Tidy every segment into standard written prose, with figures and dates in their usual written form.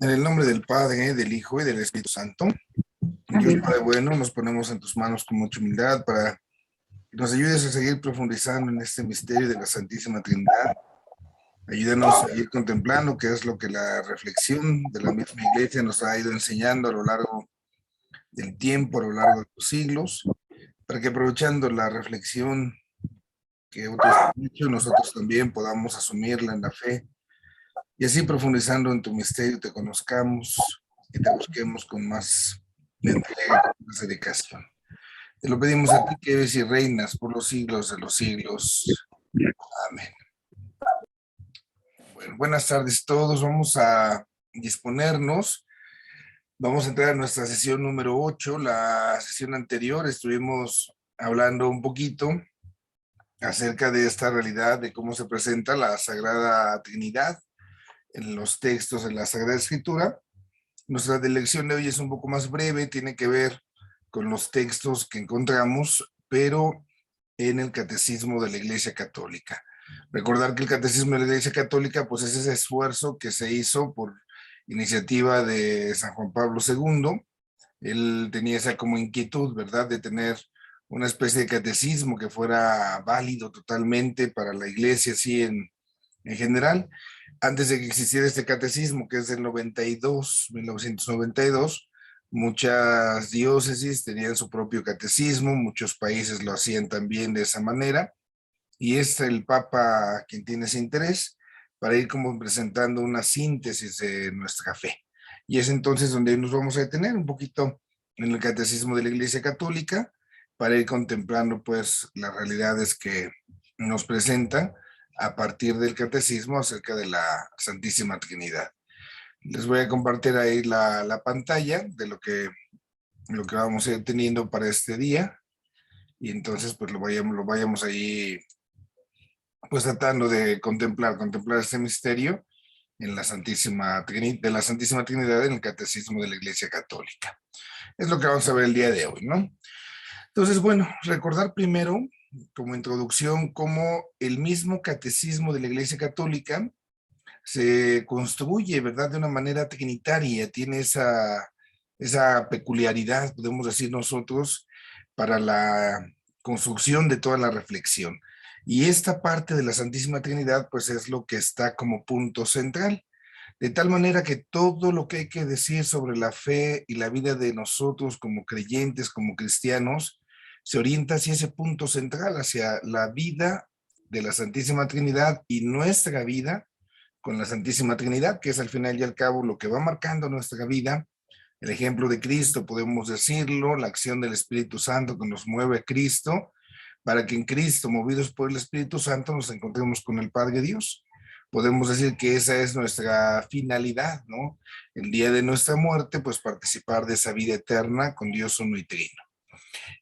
En el nombre del Padre, del Hijo y del Espíritu Santo. Dios Amén. Padre bueno, nos ponemos en tus manos con mucha humildad para que nos ayudes a seguir profundizando en este misterio de la Santísima Trinidad. Ayúdanos a ir contemplando qué es lo que la reflexión de la misma Iglesia nos ha ido enseñando a lo largo del tiempo, a lo largo de los siglos, para que aprovechando la reflexión que otros han hecho, nosotros también podamos asumirla en la fe y así profundizando en tu misterio te conozcamos y te busquemos con más entrega, con más dedicación. Te lo pedimos a ti que eres y reinas por los siglos de los siglos. Amén. Bueno, buenas tardes a todos. Vamos a disponernos. Vamos a entrar a nuestra sesión número 8. La sesión anterior estuvimos hablando un poquito acerca de esta realidad, de cómo se presenta la Sagrada Trinidad en los textos de la Sagrada Escritura. Nuestra lección de hoy es un poco más breve, tiene que ver con los textos que encontramos, pero en el Catecismo de la Iglesia Católica. Recordar que el Catecismo de la Iglesia Católica, pues es ese esfuerzo que se hizo por iniciativa de San Juan Pablo II. Él tenía esa como inquietud, ¿verdad?, de tener una especie de catecismo que fuera válido totalmente para la Iglesia, así en general. Antes de que existiera este catecismo, que es del 92, 1992, muchas diócesis tenían su propio catecismo, muchos países lo hacían también de esa manera, y es el Papa quien tiene ese interés para ir como presentando una síntesis de nuestra fe. Y es entonces donde nos vamos a detener un poquito en el catecismo de la Iglesia Católica para ir contemplando pues las realidades que nos presentan a partir del catecismo acerca de la Santísima Trinidad. Les voy a compartir ahí la pantalla de lo que vamos a ir teniendo para este día y entonces pues lo vayamos ahí pues tratando de contemplar este misterio en la Santísima Trinidad, de la Santísima Trinidad en el Catecismo de la Iglesia Católica. Es lo que vamos a ver el día de hoy, ¿no? Entonces, bueno, recordar primero, como introducción, cómo el mismo Catecismo de la Iglesia Católica se construye, ¿verdad?, de una manera trinitaria, tiene esa peculiaridad, podemos decir nosotros, para la construcción de toda la reflexión. Y esta parte de la Santísima Trinidad, pues es lo que está como punto central, de tal manera que todo lo que hay que decir sobre la fe y la vida de nosotros como creyentes, como cristianos, se orienta hacia ese punto central, hacia la vida de la Santísima Trinidad y nuestra vida con la Santísima Trinidad, que es al final y al cabo lo que va marcando nuestra vida. El ejemplo de Cristo, podemos decirlo, la acción del Espíritu Santo que nos mueve a Cristo, para que en Cristo, movidos por el Espíritu Santo, nos encontremos con el Padre Dios. Podemos decir que esa es nuestra finalidad, ¿no? El día de nuestra muerte, pues participar de esa vida eterna con Dios uno y trino.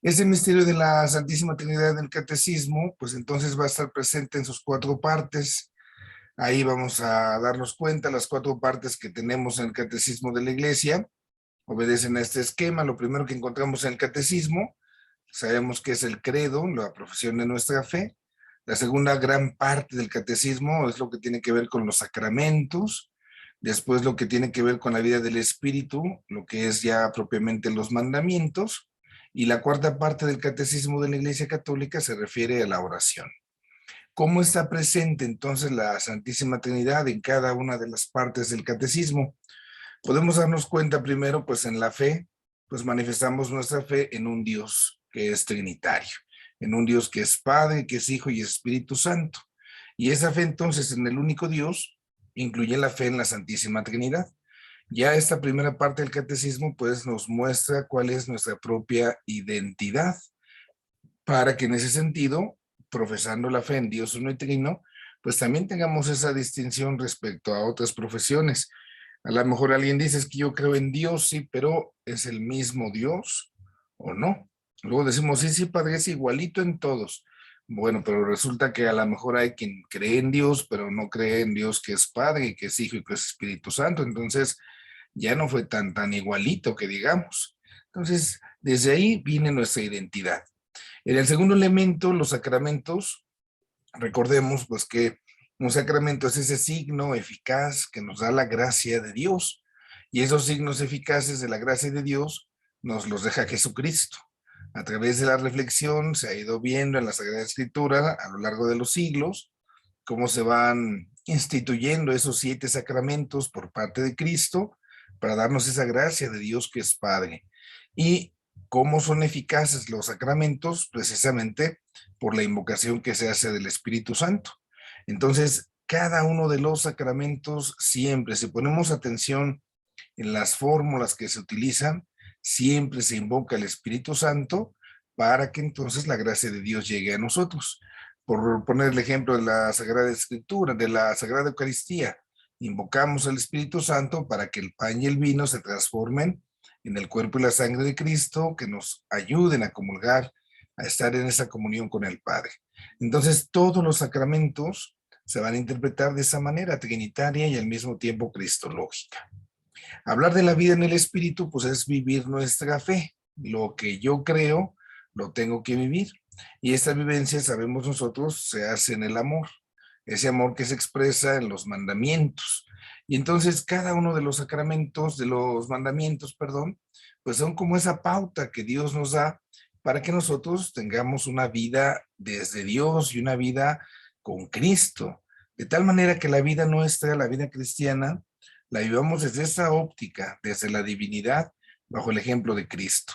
Ese misterio de la Santísima Trinidad del Catecismo, pues entonces va a estar presente en sus 4 partes. Ahí vamos a darnos cuenta, las 4 partes que tenemos en el Catecismo de la Iglesia obedecen a este esquema. Lo primero que encontramos en el Catecismo, sabemos que es el credo, la profesión de nuestra fe. La segunda gran parte del Catecismo es lo que tiene que ver con los sacramentos, después lo que tiene que ver con la vida del Espíritu, lo que es ya propiamente los mandamientos, y la cuarta parte del Catecismo de la Iglesia Católica se refiere a la oración. ¿Cómo está presente entonces la Santísima Trinidad en cada una de las partes del catecismo? Podemos darnos cuenta primero, pues en la fe, pues manifestamos nuestra fe en un Dios que es trinitario, en un Dios que es Padre, que es Hijo y es Espíritu Santo. Y esa fe entonces en el único Dios incluye la fe en la Santísima Trinidad. Ya esta primera parte del catecismo pues nos muestra cuál es nuestra propia identidad, para que en ese sentido, profesando la fe en Dios uno y trino, pues también tengamos esa distinción respecto a otras profesiones. A lo mejor alguien dice, es que yo creo en Dios, sí, pero ¿es el mismo Dios o no? Luego decimos, sí, sí, Padre, es igualito en todos. Bueno, pero resulta que a lo mejor hay quien cree en Dios, pero no cree en Dios que es Padre, que es Hijo y que es Espíritu Santo. Entonces, ya no fue tan igualito que digamos. Entonces, desde ahí viene nuestra identidad. En el segundo elemento, los sacramentos, recordemos pues que un sacramento es ese signo eficaz que nos da la gracia de Dios. Y esos signos eficaces de la gracia de Dios nos los deja Jesucristo. A través de la reflexión se ha ido viendo en la Sagrada Escritura a lo largo de los siglos cómo se van instituyendo esos 7 sacramentos por parte de Cristo para darnos esa gracia de Dios que es Padre. Y cómo son eficaces los sacramentos precisamente por la invocación que se hace del Espíritu Santo. Entonces, cada uno de los sacramentos siempre, si ponemos atención en las fórmulas que se utilizan, siempre se invoca el Espíritu Santo para que entonces la gracia de Dios llegue a nosotros. Por poner el ejemplo de la Sagrada Escritura, de la Sagrada Eucaristía, invocamos al Espíritu Santo para que el pan y el vino se transformen en el cuerpo y la sangre de Cristo, que nos ayuden a comulgar, a estar en esa comunión con el Padre. Entonces, todos los sacramentos se van a interpretar de esa manera, trinitaria y al mismo tiempo cristológica. Hablar de la vida en el Espíritu, pues es vivir nuestra fe. Lo que yo creo, lo tengo que vivir. Y esta vivencia, sabemos nosotros, se hace en el amor. Ese amor que se expresa en los mandamientos. Y entonces cada uno de los sacramentos, de los mandamientos, perdón, pues son como esa pauta que Dios nos da para que nosotros tengamos una vida desde Dios y una vida con Cristo. De tal manera que la vida nuestra, la vida cristiana, la vivamos desde esa óptica, desde la divinidad, bajo el ejemplo de Cristo.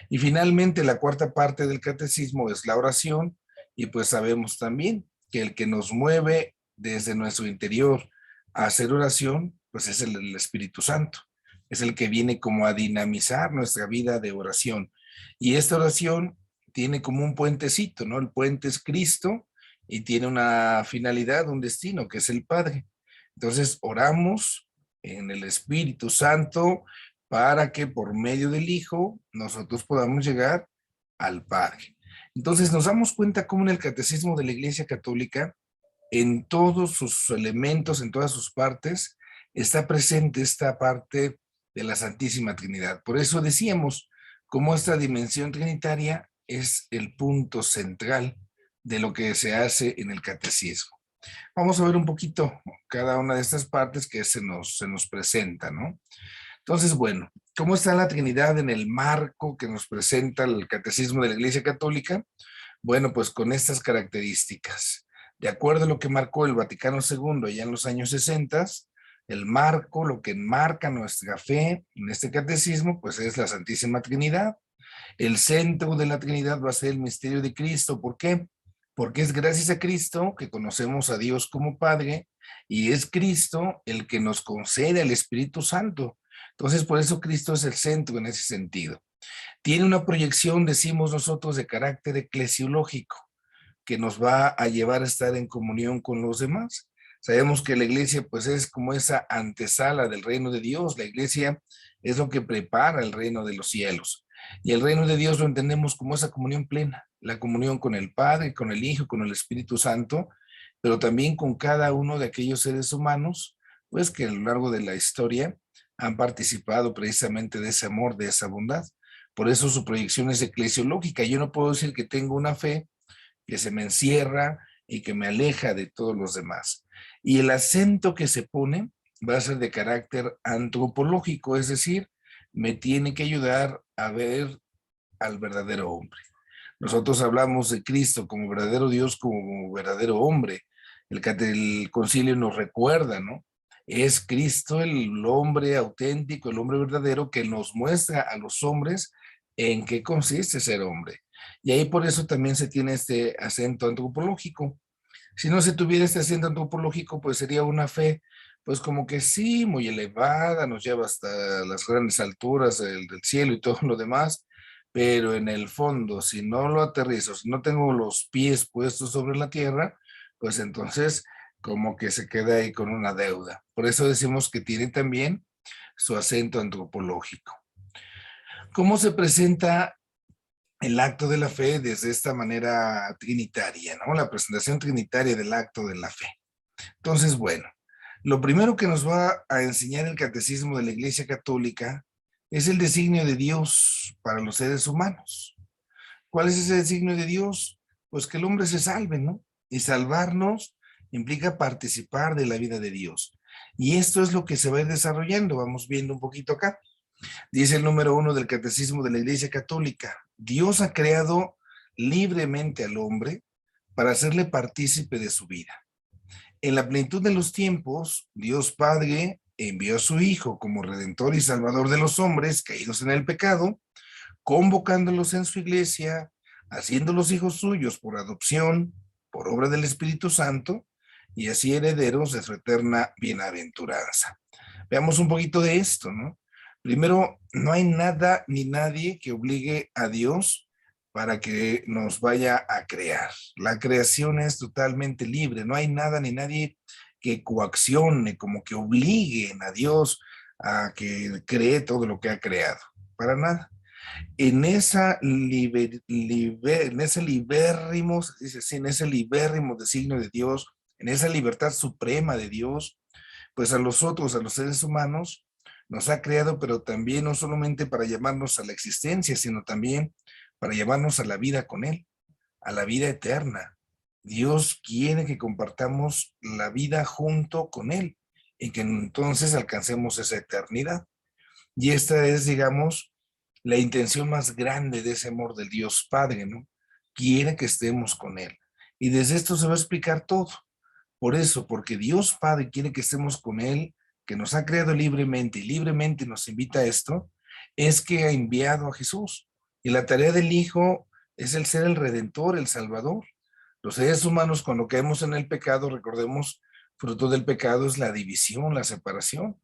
Y finalmente, la cuarta parte del catecismo es la oración, y pues sabemos también que el que nos mueve desde nuestro interior a hacer oración, pues es el Espíritu Santo. Es el que viene como a dinamizar nuestra vida de oración. Y esta oración tiene como un puentecito, ¿no? El puente es Cristo y tiene una finalidad, un destino, que es el Padre. Entonces, oramos en el Espíritu Santo para que por medio del Hijo nosotros podamos llegar al Padre. Entonces nos damos cuenta cómo en el Catecismo de la Iglesia Católica, en todos sus elementos, en todas sus partes, está presente esta parte de la Santísima Trinidad. Por eso decíamos cómo esta dimensión trinitaria es el punto central de lo que se hace en el catecismo. Vamos a ver un poquito cada una de estas partes que se nos presenta, ¿no? Entonces, bueno, ¿cómo está la Trinidad en el marco que nos presenta el Catecismo de la Iglesia Católica? Bueno, pues con estas características. De acuerdo a lo que marcó el Vaticano II ya en los años 60, el marco, lo que enmarca nuestra fe en este catecismo, pues es la Santísima Trinidad. El centro de la Trinidad va a ser el misterio de Cristo. ¿Por qué? Porque es gracias a Cristo que conocemos a Dios como Padre y es Cristo el que nos concede el Espíritu Santo. Entonces, por eso Cristo es el centro en ese sentido. Tiene una proyección, decimos nosotros, de carácter eclesiológico, que nos va a llevar a estar en comunión con los demás. Sabemos que la iglesia pues es como esa antesala del reino de Dios. La iglesia es lo que prepara el reino de los cielos. Y el reino de Dios lo entendemos como esa comunión plena, la comunión con el Padre, con el Hijo, con el Espíritu Santo, pero también con cada uno de aquellos seres humanos, pues que a lo largo de la historia han participado precisamente de ese amor, de esa bondad. Por eso su proyección es eclesiológica. Yo no puedo decir que tengo una fe que se me encierra y que me aleja de todos los demás. Y el acento que se pone va a ser de carácter antropológico, es decir, me tiene que ayudar a ver al verdadero hombre. Nosotros hablamos de Cristo como verdadero Dios, como verdadero hombre. El concilio nos recuerda, ¿no? Es Cristo el hombre auténtico, el hombre verdadero que nos muestra a los hombres en qué consiste ser hombre. Y ahí por eso también se tiene este acento antropológico. Si no se tuviera este acento antropológico, pues sería una fe, pues como que sí, muy elevada, nos lleva hasta las grandes alturas del cielo y todo lo demás, pero en el fondo, si no lo aterrizo, si no tengo los pies puestos sobre la tierra, pues entonces como que se queda ahí con una deuda. Por eso decimos que tiene también su acento antropológico. ¿Cómo se presenta el acto de la fe desde esta manera trinitaria, ¿no? La presentación trinitaria del acto de la fe. Entonces, bueno, lo primero que nos va a enseñar el catecismo de la Iglesia Católica es el designio de Dios para los seres humanos. ¿Cuál es ese designio de Dios? Pues que el hombre se salve, ¿no? Y salvarnos implica participar de la vida de Dios. Y esto es lo que se va a ir desarrollando. Vamos viendo un poquito acá. Dice el número 1 del Catecismo de la Iglesia Católica: Dios ha creado libremente al hombre para hacerle partícipe de su vida. En la plenitud de los tiempos, Dios Padre envió a su Hijo como Redentor y Salvador de los hombres caídos en el pecado, convocándolos en su iglesia, haciéndolos hijos suyos por adopción, por obra del Espíritu Santo, y así herederos de su eterna bienaventuranza. Veamos un poquito de esto, ¿no? Primero, no hay nada ni nadie que obligue a Dios para que nos vaya a crear. La creación es totalmente libre, no hay nada ni nadie que coaccione, como que obliguen a Dios a que cree todo lo que ha creado. Para nada. En esa en ese libérrimo, dice así, en ese libérrimo designio de Dios, en esa libertad suprema de Dios, pues a los otros, a los seres humanos, nos ha creado, pero también no solamente para llamarnos a la existencia, sino también para llevarnos a la vida con Él, a la vida eterna. Dios quiere que compartamos la vida junto con Él y que entonces alcancemos esa eternidad. Y esta es, digamos, la intención más grande de ese amor del Dios Padre, ¿no? Quiere que estemos con Él. Y desde esto se va a explicar todo. Por eso, porque Dios Padre quiere que estemos con Él, que nos ha creado libremente y libremente nos invita a esto, es que ha enviado a Jesús. Y la tarea del Hijo es el ser el Redentor, el Salvador. Los seres humanos, cuando caemos en el pecado, recordemos, fruto del pecado es la división, la separación.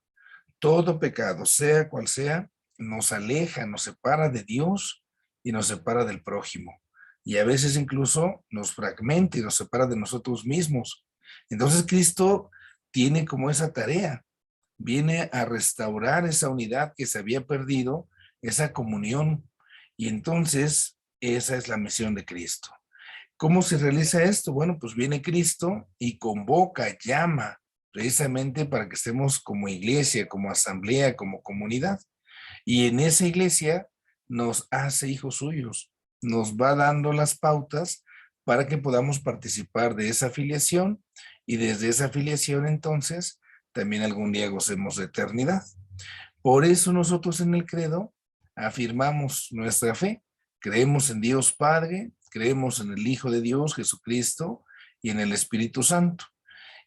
Todo pecado, sea cual sea, nos aleja, nos separa de Dios y nos separa del prójimo. Y a veces incluso nos fragmenta y nos separa de nosotros mismos. Entonces Cristo tiene como esa tarea, viene a restaurar esa unidad que se había perdido, esa comunión. Y entonces esa es la misión de Cristo. ¿Cómo se realiza esto? Bueno, pues viene Cristo y convoca, llama, precisamente para que estemos como iglesia, como asamblea, como comunidad. Y en esa iglesia nos hace hijos suyos, nos va dando las pautas para que podamos participar de esa afiliación y desde esa afiliación entonces también algún día gocemos de eternidad. Por eso nosotros en el credo afirmamos nuestra fe, creemos en Dios Padre, creemos en el Hijo de Dios, Jesucristo, y en el Espíritu Santo.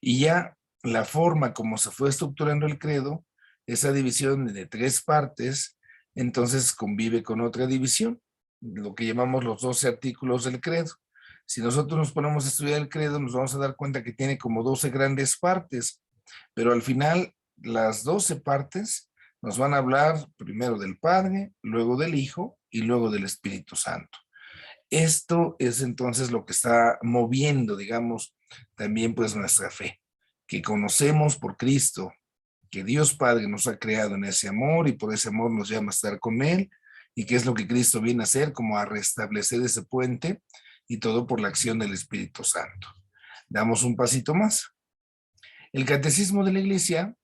Y ya la forma como se fue estructurando el credo, esa división de 3 partes, entonces convive con otra división, lo que llamamos los 12 artículos del credo. Si nosotros nos ponemos a estudiar el credo, nos vamos a dar cuenta que tiene como 12 grandes partes, pero al final las 12 partes nos van a hablar primero del Padre, luego del Hijo y luego del Espíritu Santo. Esto es entonces lo que está moviendo, digamos, también pues nuestra fe, que conocemos por Cristo, que Dios Padre nos ha creado en ese amor y por ese amor nos llama a estar con Él, y que es lo que Cristo viene a hacer, como a restablecer ese puente, y todo por la acción del Espíritu Santo. Damos un pasito más. El Catecismo de la Iglesia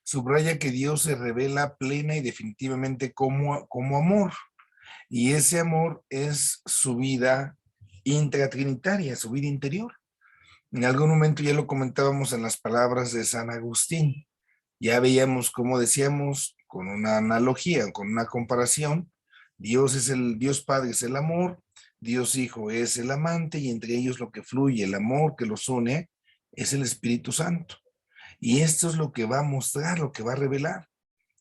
subraya que Dios se revela plena y definitivamente como amor. Y ese amor es su vida intratrinitaria, su vida interior. En algún momento ya lo comentábamos en las palabras de San Agustín. Ya veíamos, como decíamos, con una analogía, con una comparación, Dios Padre es el amor, Dios Hijo es el amante, y entre ellos lo que fluye, el amor que los une, es el Espíritu Santo. Y esto es lo que va a mostrar, lo que va a revelar.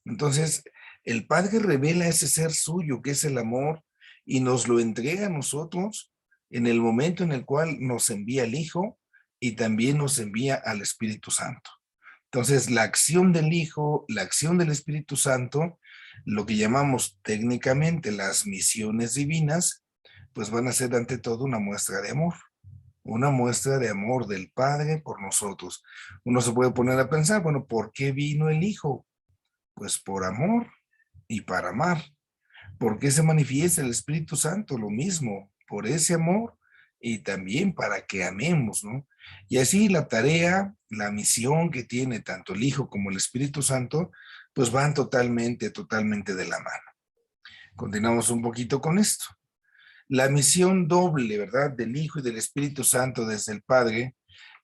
Entonces, el Padre revela ese ser suyo, que es el amor, y nos lo entrega a nosotros en el momento en el cual nos envía el Hijo y también nos envía al Espíritu Santo. Entonces, la acción del Hijo, la acción del Espíritu Santo, lo que llamamos técnicamente las misiones divinas, pues van a ser ante todo una muestra de amor del Padre por nosotros. Uno se puede poner a pensar, bueno, ¿por qué vino el Hijo? Pues por amor y para amar. ¿Por qué se manifiesta el Espíritu Santo? Lo mismo, por ese amor y también para que amemos, ¿no? Y así la tarea, la misión que tiene tanto el Hijo como el Espíritu Santo, pues van totalmente, totalmente de la mano. Continuamos un poquito con esto. La misión doble, ¿verdad? Del Hijo y del Espíritu Santo desde el Padre,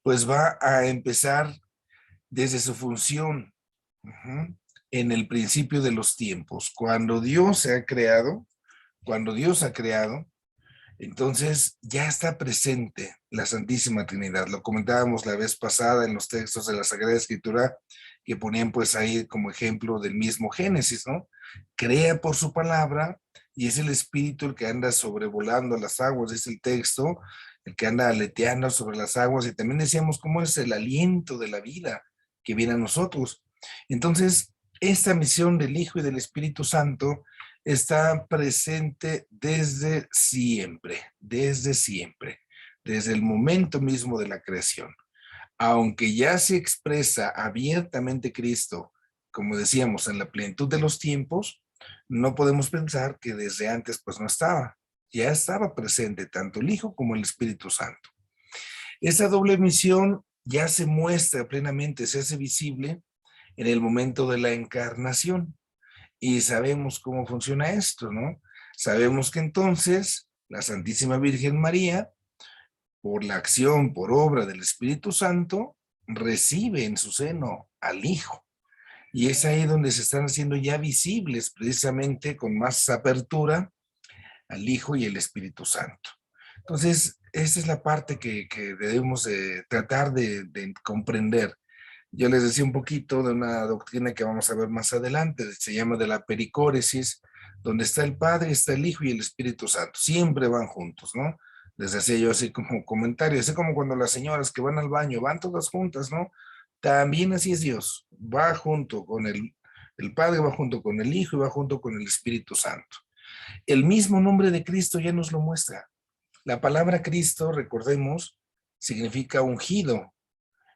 pues va a empezar desde su función, en el principio de los tiempos. Cuando Dios ha creado, entonces ya está presente la Santísima Trinidad. Lo comentábamos la vez pasada en los textos de la Sagrada Escritura que ponían pues ahí como ejemplo del mismo Génesis, ¿no? Crea por su palabra y es el Espíritu el que anda sobrevolando las aguas, dice el texto, el que anda aleteando sobre las aguas, y también decíamos cómo es el aliento de la vida que viene a nosotros. Entonces, esta misión del Hijo y del Espíritu Santo está presente desde siempre, desde el momento mismo de la creación. Aunque ya se expresa abiertamente Cristo, como decíamos, en la plenitud de los tiempos, no podemos pensar que desde antes pues no estaba. Ya estaba presente tanto el Hijo como el Espíritu Santo. Esa doble misión ya se muestra plenamente, se hace visible en el momento de la encarnación. Y sabemos cómo funciona esto, ¿no? Sabemos que entonces la Santísima Virgen María, por la acción, por obra del Espíritu Santo, recibe en su seno al Hijo. Y es ahí donde se están haciendo ya visibles, precisamente con más apertura, al Hijo y el Espíritu Santo. Entonces, esa es la parte que debemos tratar de comprender. Yo les decía un poquito de una doctrina que vamos a ver más adelante, se llama de la pericóresis, donde está el Padre, está el Hijo y el Espíritu Santo. Siempre van juntos, ¿no? Les decía yo así como comentario, así como cuando las señoras que van al baño van todas juntas, ¿no? También así es Dios, va junto con el Padre, va junto con el Hijo y va junto con el Espíritu Santo. El mismo nombre de Cristo ya nos lo muestra. La palabra Cristo, recordemos, significa ungido,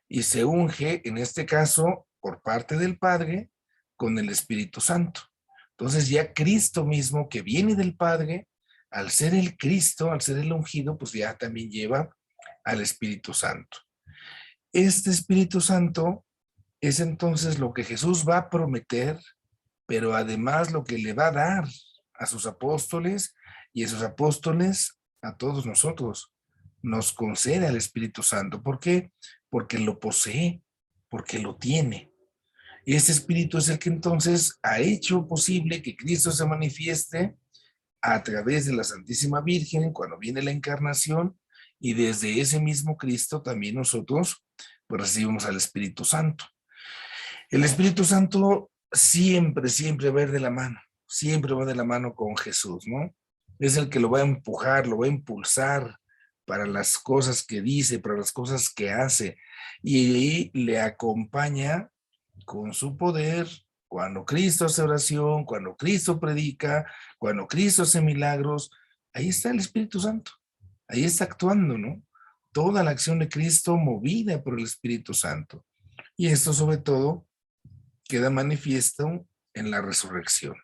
y se unge, en este caso, por parte del Padre, con el Espíritu Santo. Entonces ya Cristo mismo, que viene del Padre, al ser el Cristo, al ser el ungido, pues ya también lleva al Espíritu Santo. Este Espíritu Santo es entonces lo que Jesús va a prometer, pero además lo que le va a dar a sus apóstoles y a sus apóstoles a todos nosotros. Nos concede al Espíritu Santo. ¿Por qué? Porque lo posee, porque lo tiene. Y ese Espíritu es el que entonces ha hecho posible que Cristo se manifieste a través de la Santísima Virgen cuando viene la encarnación, y desde ese mismo Cristo también nosotros pues recibimos al Espíritu Santo. El Espíritu Santo siempre va a ir de la mano, siempre va de la mano con Jesús, ¿no? Es el que lo va a empujar, lo va a impulsar para las cosas que dice, para las cosas que hace, y le acompaña con su poder cuando Cristo hace oración, cuando Cristo predica, cuando Cristo hace milagros. Ahí está el Espíritu Santo, ahí está actuando, ¿no? Toda la acción de Cristo movida por el Espíritu Santo. Y esto sobre todo queda manifiesto en la resurrección.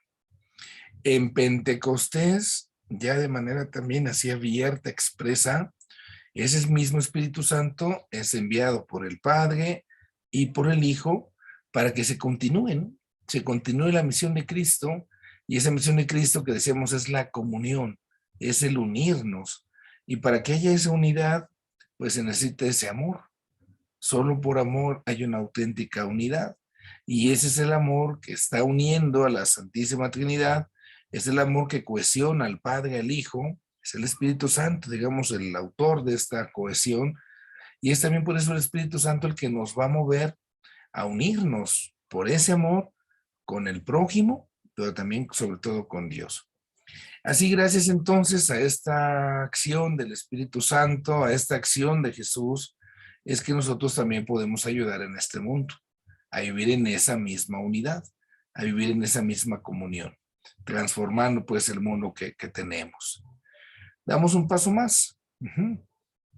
En Pentecostés, ya de manera también así abierta, expresa, ese mismo Espíritu Santo es enviado por el Padre y por el Hijo para que se continúe la misión de Cristo, y esa misión de Cristo que decíamos es la comunión, es el unirnos, y para que haya esa unidad, pues se necesita ese amor. Solo por amor hay una auténtica unidad. Y ese es el amor que está uniendo a la Santísima Trinidad, es el amor que cohesiona al Padre, al Hijo, es el Espíritu Santo, digamos, el autor de esta cohesión, y es también por eso el Espíritu Santo el que nos va a mover a unirnos por ese amor con el prójimo, pero también sobre todo con Dios. Así, gracias entonces a esta acción del Espíritu Santo, a esta acción de Jesús, es que nosotros también podemos ayudar en este mundo, a vivir en esa misma unidad, a vivir en esa misma comunión, transformando pues el mundo que tenemos. Damos un paso más.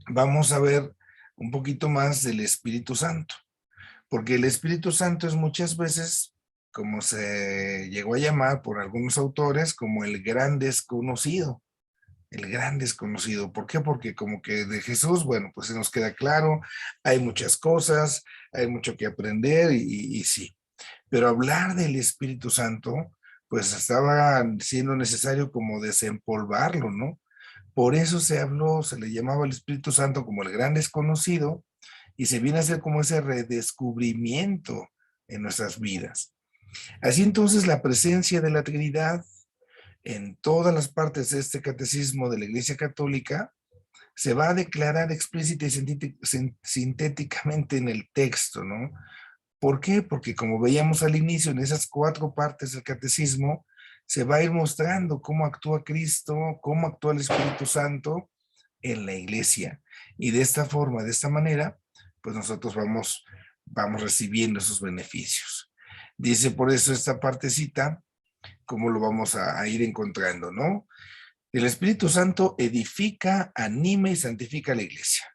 Vamos a ver un poquito más del Espíritu Santo, porque el Espíritu Santo es muchas veces, como se llegó a llamar por algunos autores, como el gran desconocido. El gran desconocido. ¿Por qué? Porque como que de Jesús, bueno, pues se nos queda claro, hay muchas cosas, hay mucho que aprender y sí. Pero hablar del Espíritu Santo, pues estaba siendo necesario como desempolvarlo, ¿no? Por eso se habló, se le llamaba el Espíritu Santo como el gran desconocido, y se viene a hacer como ese redescubrimiento en nuestras vidas. Así entonces la presencia de la Trinidad en todas las partes de este catecismo de la Iglesia Católica se va a declarar explícita y sintéticamente en el texto, ¿no? ¿Por qué? Porque como veíamos al inicio, en esas 4 partes del catecismo, se va a ir mostrando cómo actúa Cristo, cómo actúa el Espíritu Santo en la iglesia. Y de esta forma, de esta manera, pues nosotros vamos recibiendo esos beneficios. Dice por eso esta partecita, cómo lo vamos a ir encontrando, ¿no? El Espíritu Santo edifica, anima y santifica la iglesia.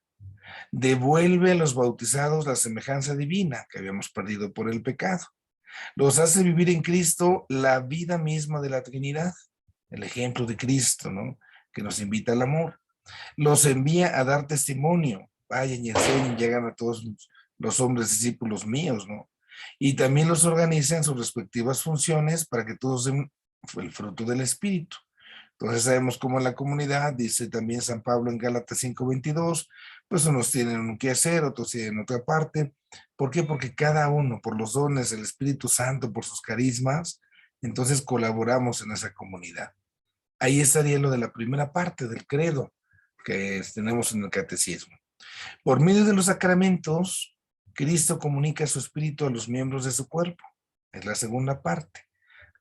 Devuelve a los bautizados la semejanza divina que habíamos perdido por el pecado. Los hace vivir en Cristo la vida misma de la Trinidad, el ejemplo de Cristo, ¿no? Que nos invita al amor. Los envía a dar testimonio. Vayan y enseñen, llegan a todos los hombres discípulos míos, ¿no? Y también los organiza en sus respectivas funciones para que todos den el fruto del Espíritu. Entonces sabemos cómo en la comunidad, dice también San Pablo en Gálatas 5:22, pues unos tienen un qué hacer, otros tienen otra parte. ¿Por qué? Porque cada uno, por los dones del Espíritu Santo, por sus carismas, entonces colaboramos en esa comunidad. Ahí estaría lo de la primera parte del credo que tenemos en el catecismo. Por medio de los sacramentos, Cristo comunica su espíritu a los miembros de su cuerpo. Es la segunda parte.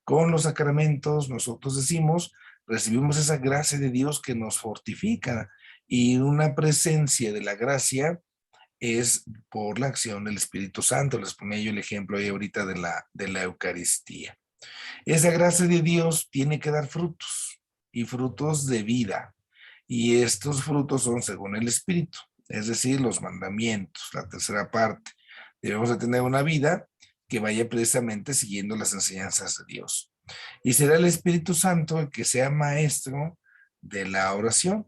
Con los sacramentos, nosotros decimos, recibimos esa gracia de Dios que nos fortifica, y una presencia de la gracia es por la acción del Espíritu Santo. Les ponía yo el ejemplo ahí ahorita de la Eucaristía. Esa gracia de Dios tiene que dar frutos, y frutos de vida. Y estos frutos son según el Espíritu, es decir, los mandamientos, la tercera parte. Debemos de tener una vida que vaya precisamente siguiendo las enseñanzas de Dios. Y será el Espíritu Santo el que sea maestro de la oración,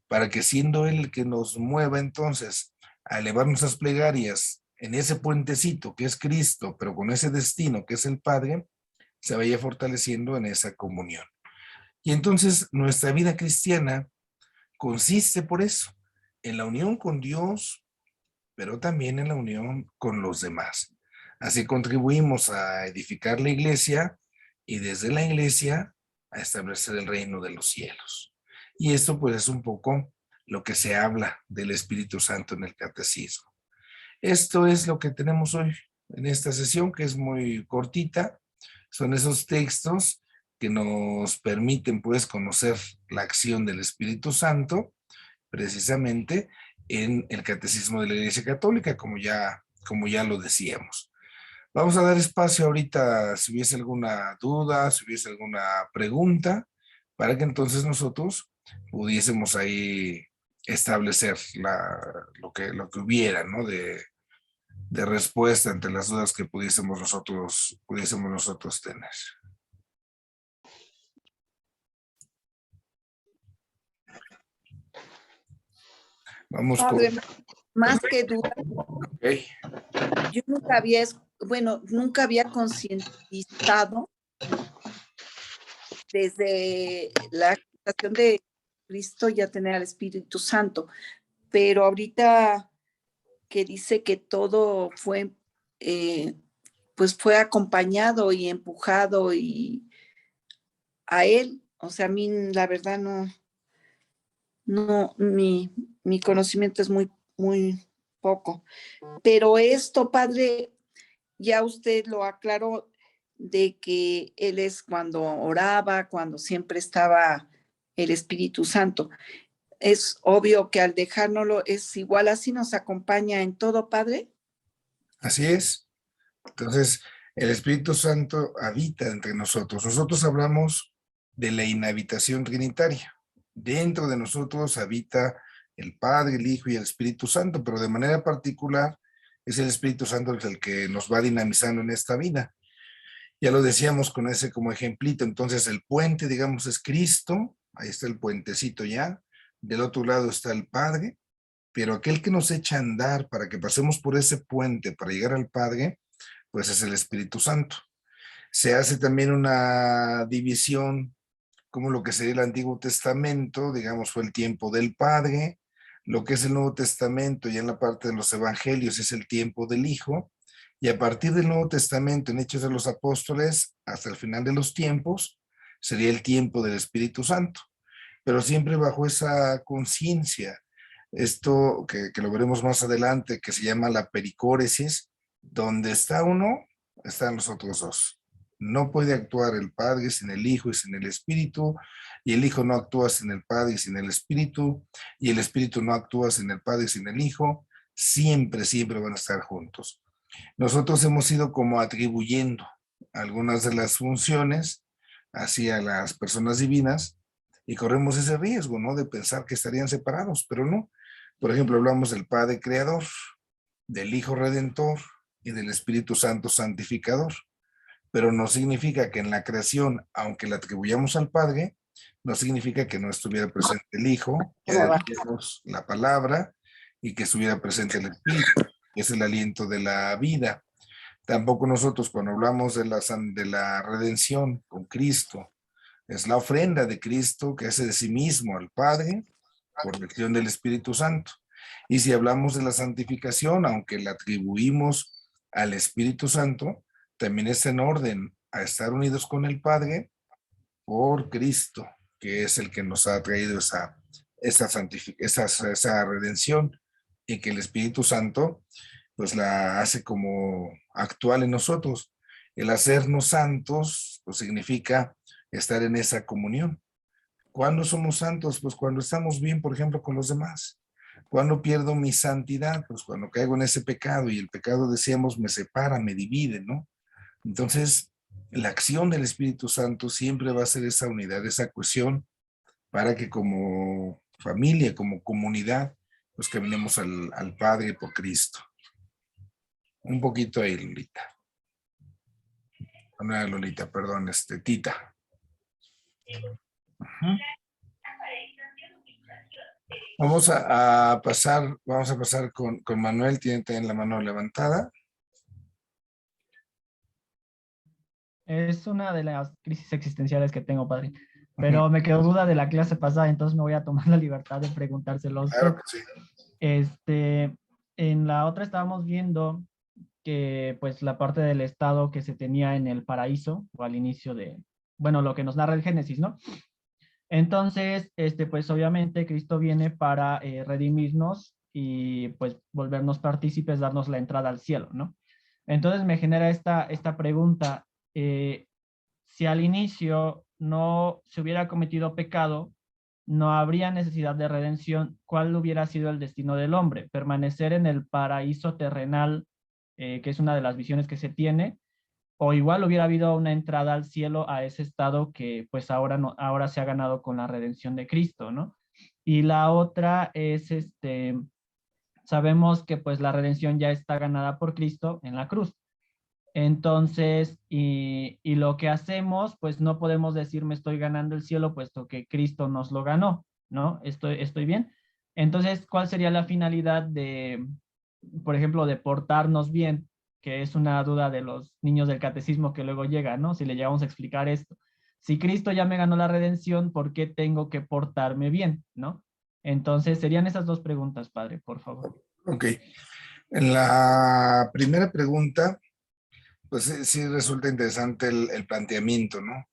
para que siendo Él el que nos mueva entonces a elevar nuestras plegarias en ese puentecito que es Cristo, pero con ese destino que es el Padre, se vaya fortaleciendo en esa comunión. Y entonces nuestra vida cristiana consiste por eso, en la unión con Dios, pero también en la unión con los demás. Así contribuimos a edificar la iglesia, y desde la iglesia a establecer el reino de los cielos. Y esto pues es un poco lo que se habla del Espíritu Santo en el catecismo. Esto es lo que tenemos hoy en esta sesión, que es muy cortita. Son esos textos que nos permiten pues conocer la acción del Espíritu Santo precisamente en el Catecismo de la Iglesia Católica, como ya lo decíamos. Vamos a dar espacio ahorita si hubiese alguna duda, si hubiese alguna pregunta, para que entonces nosotros pudiésemos ahí establecer lo que hubiera, ¿no? De respuesta ante las dudas que pudiésemos nosotros tener. Vamos con... Padre, más que duda, Okay. yo nunca había concientizado desde la acción de Cristo ya tener al Espíritu Santo, pero ahorita que dice que todo fue, pues fue acompañado y empujado y a él, o sea, a mí la verdad mi conocimiento es muy poco. Pero esto, Padre, ya usted lo aclaró de que él es cuando oraba, cuando siempre estaba el Espíritu Santo. Es obvio que al dejárnoslo es igual, así nos acompaña en todo, Padre. Así es. Entonces, el Espíritu Santo habita entre nosotros. Nosotros hablamos de la inhabitación trinitaria. Dentro de nosotros habita el Padre, el Hijo y el Espíritu Santo, pero de manera particular es el Espíritu Santo el que nos va dinamizando en esta vida. Ya lo decíamos con ese como ejemplito. Entonces, el puente, digamos, es Cristo. Ahí está el puentecito ya. Del otro lado está el Padre, pero aquel que nos echa a andar para que pasemos por ese puente para llegar al Padre, pues es el Espíritu Santo. Se hace también una división como lo que sería el Antiguo Testamento, digamos, fue el tiempo del Padre, Lo que es el Nuevo Testamento y en la parte de los Evangelios es el tiempo del Hijo, y a partir del Nuevo Testamento en Hechos de los Apóstoles hasta el final de los tiempos sería el tiempo del Espíritu Santo, pero siempre bajo esa conciencia. Esto que lo veremos más adelante, que se llama la pericóresis, donde está uno, están los otros dos. No puede actuar el Padre sin el Hijo y sin el Espíritu, y el Hijo no actúa sin el Padre y sin el Espíritu, y el Espíritu no actúa sin el Padre y sin el Hijo. Siempre, siempre van a estar juntos. Nosotros hemos ido como atribuyendo algunas de las funciones hacia las personas divinas y corremos ese riesgo, ¿no? De pensar que estarían separados, pero no. Por ejemplo, hablamos del Padre Creador, del Hijo Redentor y del Espíritu Santo Santificador, pero no significa que en la creación, aunque la atribuyamos al Padre, no significa que no estuviera presente el Hijo, que diéramos la palabra y que estuviera presente el Espíritu, que es el aliento de la vida. Tampoco nosotros cuando hablamos de la redención con Cristo, es la ofrenda de Cristo que hace de sí mismo al Padre por lección del Espíritu Santo. Y si hablamos de la santificación, aunque la atribuimos al Espíritu Santo, también es en orden a estar unidos con el Padre por Cristo, que es el que nos ha traído esa redención, y que el Espíritu Santo pues la hace como actual en nosotros. El hacernos santos pues significa estar en esa comunión. ¿Cuándo somos santos? Pues cuando estamos bien, por ejemplo, con los demás. ¿Cuándo pierdo mi santidad? Pues cuando caigo en ese pecado, y el pecado, decíamos, me separa, me divide, ¿no? Entonces, la acción del Espíritu Santo siempre va a ser esa unidad, esa cohesión, para que como familia, como comunidad, pues caminemos al Padre por Cristo. Un poquito ahí, Lolita. No era Lolita, perdón, Tita. Uh-huh. Vamos a pasar con Manuel, tiene también la mano levantada. Es una de las crisis existenciales que tengo, padre. Pero me quedó duda de la clase pasada, entonces me voy a tomar la libertad de preguntárselo a usted. Claro que sí. En la otra estábamos viendo que pues la parte del estado que se tenía en el paraíso, o al inicio de, bueno, lo que nos narra el Génesis, ¿no? Entonces, pues obviamente Cristo viene para redimirnos y pues volvernos partícipes, darnos la entrada al cielo, ¿no? Entonces me genera esta pregunta, si al inicio no se hubiera cometido pecado, no habría necesidad de redención, ¿cuál hubiera sido el destino del hombre? ¿Permanecer en el paraíso terrenal, que es una de las visiones que se tiene? ¿O igual hubiera habido una entrada al cielo, a ese estado que pues ahora, no, ahora se ha ganado con la redención de Cristo, ¿no? Y la otra es, sabemos que pues la redención ya está ganada por Cristo en la cruz. Entonces, y lo que hacemos, pues no podemos decir me estoy ganando el cielo, puesto que Cristo nos lo ganó, ¿no? Estoy bien. Entonces, ¿cuál sería la finalidad de, por ejemplo, de portarnos bien? Que es una duda de los niños del catecismo que luego llega, ¿no? Si le llegamos a explicar esto. Si Cristo ya me ganó la redención, ¿por qué tengo que portarme bien, ¿no? Entonces, serían esas dos preguntas, padre, por favor. Ok. En la primera pregunta, pues sí resulta interesante el planteamiento, ¿no?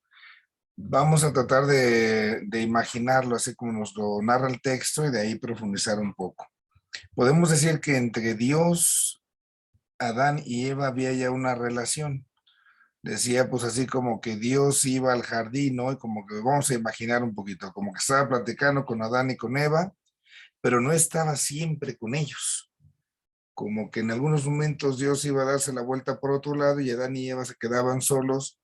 Vamos a tratar de imaginarlo así como nos lo narra el texto y de ahí profundizar un poco. Podemos decir que entre Dios, Adán y Eva había ya una relación. Decía pues así como que Dios iba al jardín, ¿no? Y como que vamos a imaginar un poquito, como que estaba platicando con Adán y con Eva, pero no estaba siempre con ellos. Como que en algunos momentos Dios iba a darse la vuelta por otro lado y Adán y Eva se quedaban solos,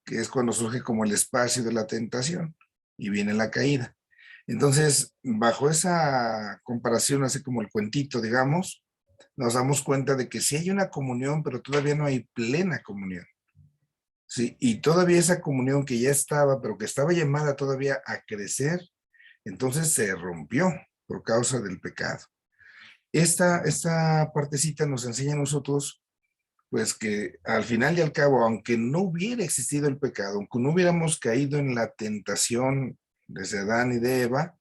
que es cuando surge como el espacio de la tentación y viene la caída. Entonces, bajo esa comparación, así como el cuentito, digamos, nos damos cuenta de que sí hay una comunión, pero todavía no hay plena comunión. Sí, y todavía esa comunión que ya estaba, pero que estaba llamada todavía a crecer, entonces se rompió por causa del pecado. Esta partecita nos enseña a nosotros, pues que al final y al cabo, aunque no hubiera existido el pecado, aunque no hubiéramos caído en la tentación desde Adán y de Eva,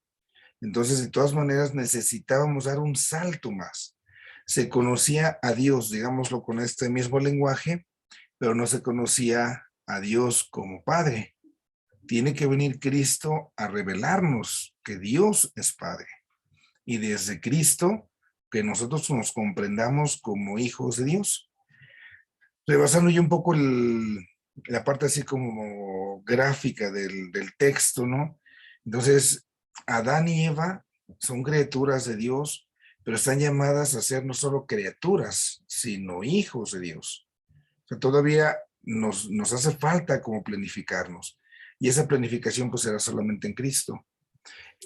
Entonces, de todas maneras, necesitábamos dar un salto más. Se conocía a Dios, digámoslo con este mismo lenguaje, pero no se conocía a Dios como Padre. Tiene que venir Cristo a revelarnos que Dios es Padre. Y desde Cristo, que nosotros nos comprendamos como hijos de Dios. Rebasando yo un poco la parte así como gráfica del texto, ¿no? Entonces, Adán y Eva son criaturas de Dios, pero están llamadas a ser no solo criaturas, sino hijos de Dios. O sea, todavía nos hace falta como planificarnos. Y esa planificación pues será solamente en Cristo.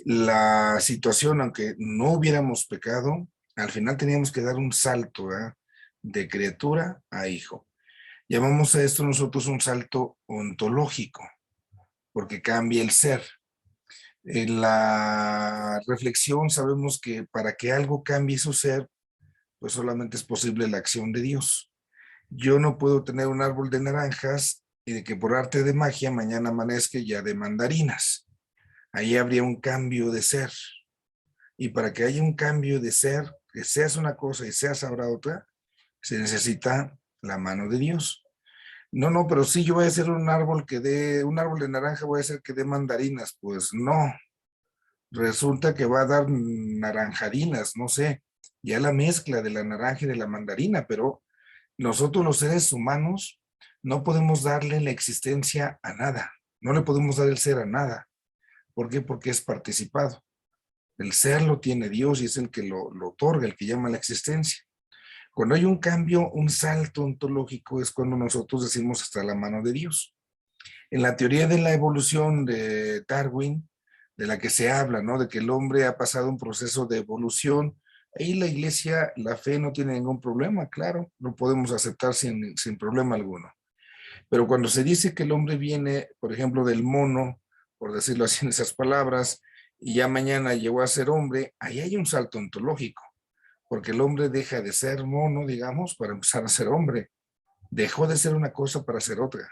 La situación, aunque no hubiéramos pecado, al final teníamos que dar un salto, ¿verdad? De criatura a hijo. Llamamos a esto nosotros un salto ontológico, porque cambia el ser. En la reflexión sabemos que para que algo cambie su ser, pues solamente es posible la acción de Dios. Yo no puedo tener un árbol de naranjas y de que por arte de magia mañana amanezca ya de mandarinas. Ahí habría un cambio de ser. Y para que haya un cambio de ser, que seas una cosa y seas ahora otra, se necesita la mano de Dios. No, pero sí, yo voy a hacer un árbol un árbol de naranja, voy a hacer que dé mandarinas. Pues no, resulta que va a dar naranjarinas, no sé, ya la mezcla de la naranja y de la mandarina, pero nosotros los seres humanos no podemos darle la existencia a nada, no le podemos dar el ser a nada. ¿Por qué? Porque es participado. El ser lo tiene Dios y es el que lo otorga, el que llama la existencia. Cuando hay un cambio, un salto ontológico, es cuando nosotros decimos hasta la mano de Dios. En la teoría de la evolución de Darwin, de la que se habla, ¿no? De que el hombre ha pasado un proceso de evolución, ahí la iglesia, la fe no tiene ningún problema, claro, lo podemos aceptar sin problema alguno. Pero cuando se dice que el hombre viene, por ejemplo, del mono, por decirlo así en esas palabras, y ya mañana llegó a ser hombre, ahí hay un salto ontológico, porque el hombre deja de ser mono, digamos, para empezar a ser hombre. Dejó de ser una cosa para ser otra.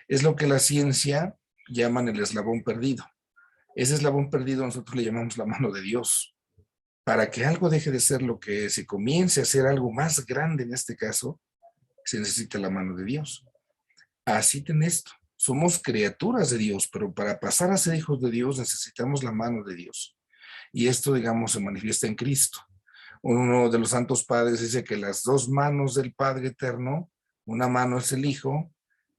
Es lo que la ciencia llaman el eslabón perdido. Ese eslabón perdido nosotros le llamamos la mano de Dios. Para que algo deje de ser lo que es y comience a ser algo más grande en este caso, se necesita la mano de Dios. Así ten esto. Somos criaturas de Dios, pero para pasar a ser hijos de Dios necesitamos la mano de Dios. Y esto, digamos, se manifiesta en Cristo. Uno de los santos padres dice que las dos manos del Padre Eterno, una mano es el Hijo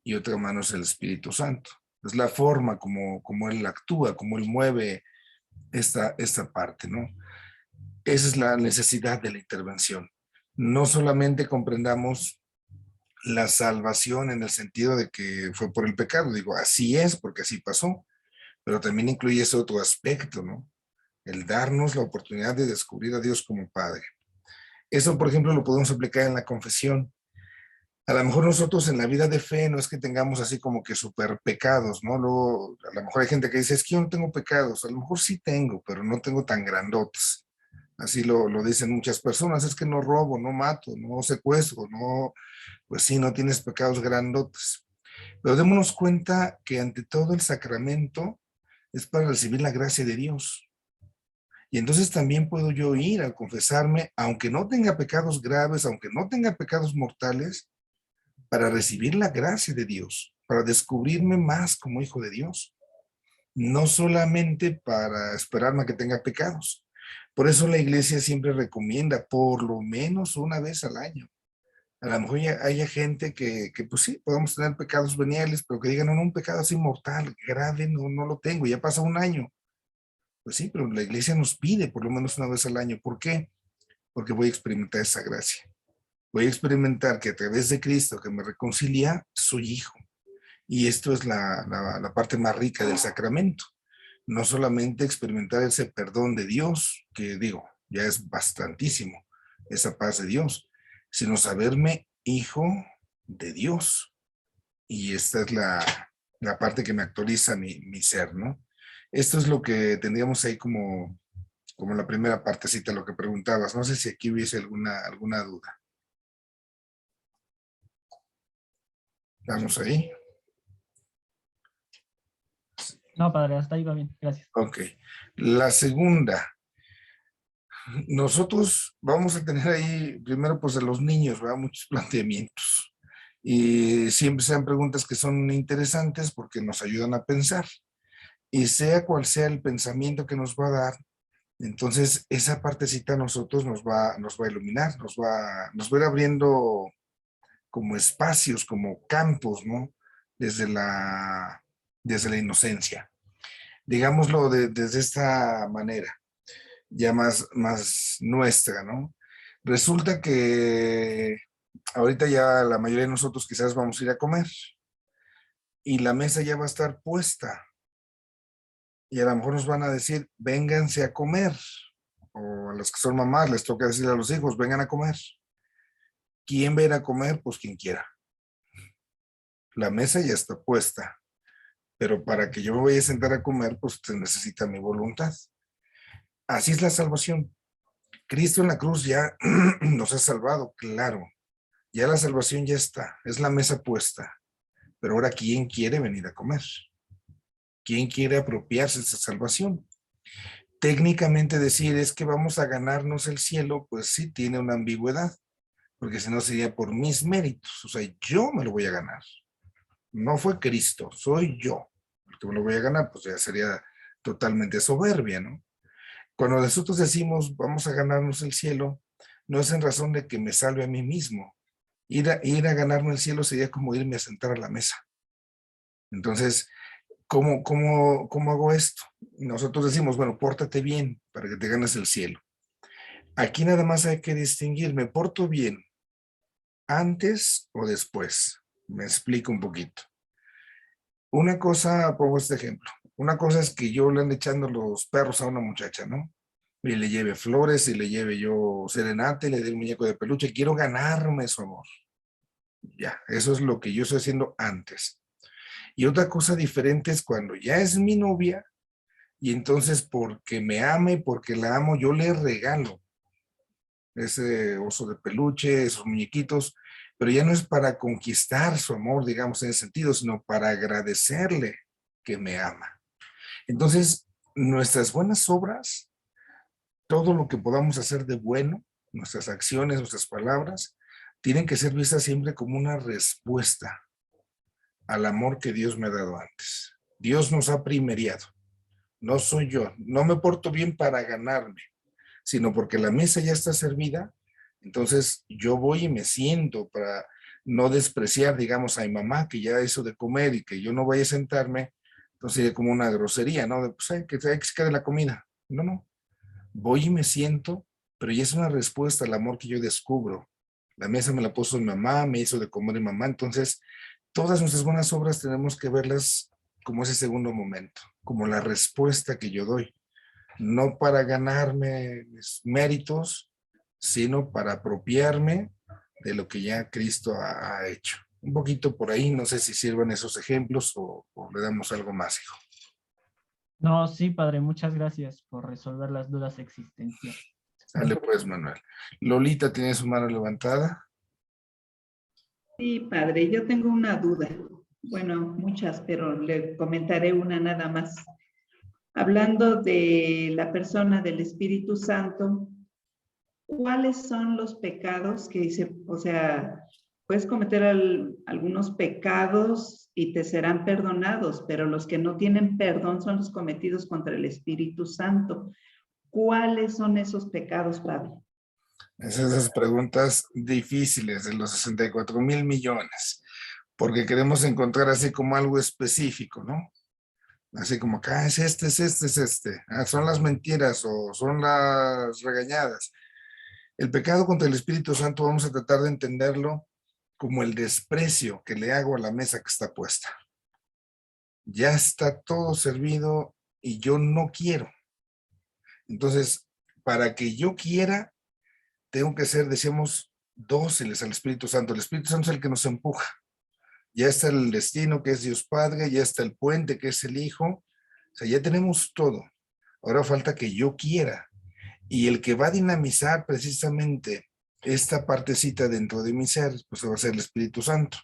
y otra mano es el Espíritu Santo. Es la forma como Él actúa, como Él mueve esta parte, ¿no? Esa es la necesidad de la intervención. No solamente comprendamos la salvación en el sentido de que fue por el pecado, digo, así es, porque así pasó, pero también incluye ese otro aspecto, ¿no? El darnos la oportunidad de descubrir a Dios como Padre. Eso, por ejemplo, lo podemos aplicar en la confesión. A lo mejor nosotros en la vida de fe no es que tengamos así como que super pecados, ¿no? Luego, a lo mejor hay gente que dice, es que yo no tengo pecados. A lo mejor sí tengo, pero no tengo tan grandotes. Así lo dicen muchas personas, es que no robo, no mato, no secuestro, no, pues sí, no tienes pecados grandotes. Pero démonos cuenta que ante todo el sacramento es para recibir la gracia de Dios. Y entonces también puedo yo ir a confesarme, aunque no tenga pecados graves, aunque no tenga pecados mortales, para recibir la gracia de Dios, para descubrirme más como hijo de Dios. No solamente para esperarme a que tenga pecados. Por eso la iglesia siempre recomienda por lo menos una vez al año. A lo mejor haya gente que pues sí, podemos tener pecados veniales, pero que digan, no, un pecado así mortal, grave, no lo tengo, ya pasa un año. Pues sí, pero la iglesia nos pide por lo menos una vez al año. ¿Por qué? Porque voy a experimentar esa gracia. Voy a experimentar que a través de Cristo que me reconcilia, soy hijo. Y esto es la parte más rica del sacramento. No solamente experimentar ese perdón de Dios, que digo, ya es bastantísimo, esa paz de Dios, sino saberme hijo de Dios. Y esta es la parte que me actualiza mi ser, ¿no? Esto es lo que tendríamos ahí como la primera partecita, lo que preguntabas. No sé si aquí hubiese alguna duda. Vamos ahí. No, padre, hasta ahí va bien, gracias. Ok. La segunda, nosotros vamos a tener ahí, primero pues a los niños, ¿verdad? Muchos planteamientos. Y siempre sean preguntas que son interesantes porque nos ayudan a pensar. Y sea cual sea el pensamiento que nos va a dar, entonces esa partecita a nosotros nos va a iluminar, nos va a ir abriendo como espacios, como campos, ¿no? Desde desde la inocencia. Digámoslo desde esta manera, ya más nuestra, ¿no? Resulta que ahorita ya la mayoría de nosotros quizás vamos a ir a comer y la mesa ya va a estar puesta y a lo mejor nos van a decir, vénganse a comer, o a los que son mamás les toca decirle a los hijos, vengan a comer. ¿Quién va a ir a comer? Pues quien quiera. La mesa ya está puesta, pero para que yo me vaya a sentar a comer, pues se necesita mi voluntad. Así es la salvación. Cristo en la cruz ya nos ha salvado, claro. Ya la salvación ya está, es la mesa puesta. Pero ahora, ¿quién quiere venir a comer? ¿Quién quiere apropiarse de esa salvación? Técnicamente decir es que vamos a ganarnos el cielo, pues sí tiene una ambigüedad, porque si no sería por mis méritos, o sea, yo me lo voy a ganar. No fue Cristo, soy yo el que me lo voy a ganar, pues ya sería totalmente soberbia, ¿no? Cuando nosotros decimos vamos a ganarnos el cielo, no es en razón de que me salve a mí mismo. Ir a ganarme el cielo sería como irme a sentar a la mesa. Entonces, ¿cómo hago esto? Nosotros decimos, bueno, pórtate bien para que te ganes el cielo. Aquí nada más hay que distinguir, ¿me porto bien antes o después? Me explico un poquito. Una cosa, pongo este ejemplo, una cosa es que yo le ande echando los perros a una muchacha, ¿no? Y le lleve flores y le lleve yo serenata y le dé un muñeco de peluche, quiero ganarme su amor. Ya, eso es lo que yo estoy haciendo antes. Y otra cosa diferente es cuando ya es mi novia y entonces porque me ama y porque la amo, yo le regalo ese oso de peluche, esos muñequitos, pero ya no es para conquistar su amor, digamos, en ese sentido, sino para agradecerle que me ama. Entonces, nuestras buenas obras, todo lo que podamos hacer de bueno, nuestras acciones, nuestras palabras, tienen que ser vistas siempre como una respuesta al amor que Dios me ha dado antes. Dios nos ha primeriado, no soy yo, no me porto bien para ganarme, sino porque la mesa ya está servida, entonces yo voy y me siento para no despreciar, digamos, a mi mamá que ya hizo de comer y que yo no vaya a sentarme, entonces sería como una grosería, ¿no? De, pues hay que se quede la comida. No, no, voy y me siento, pero ya es una respuesta al amor que yo descubro. La mesa me la puso mi mamá, me hizo de comer mi mamá, entonces todas nuestras buenas obras tenemos que verlas como ese segundo momento, como la respuesta que yo doy, no para ganarme mis méritos, sino para apropiarme de lo que ya Cristo ha hecho. Un poquito por ahí, no sé si sirven esos ejemplos o le damos algo más, hijo. No, sí, padre, muchas gracias por resolver las dudas existenciales. Dale pues, Manuel. Lolita tiene su mano levantada. Sí, padre, yo tengo una duda. Bueno, muchas, pero le comentaré una nada más. Hablando de la persona del Espíritu Santo, ¿cuáles son los pecados que dice, o sea, puedes cometer algunos pecados y te serán perdonados, pero los que no tienen perdón son los cometidos contra el Espíritu Santo? ¿Cuáles son esos pecados, padre? Esas preguntas difíciles de los 64,000,000,000, porque queremos encontrar así como algo específico, ¿no? Así como acá es este, es este, es este. Son las mentiras o son las regañadas. El pecado contra el Espíritu Santo vamos a tratar de entenderlo como el desprecio que le hago a la mesa que está puesta. Ya está todo servido y yo no quiero. Entonces, para que yo quiera, tengo que ser, decíamos, dóciles al Espíritu Santo. El Espíritu Santo es el que nos empuja. Ya está el destino que es Dios Padre, ya está el puente que es el Hijo. O sea, ya tenemos todo. Ahora falta que yo quiera. Y el que va a dinamizar precisamente esta partecita dentro de mi ser, pues va a ser el Espíritu Santo.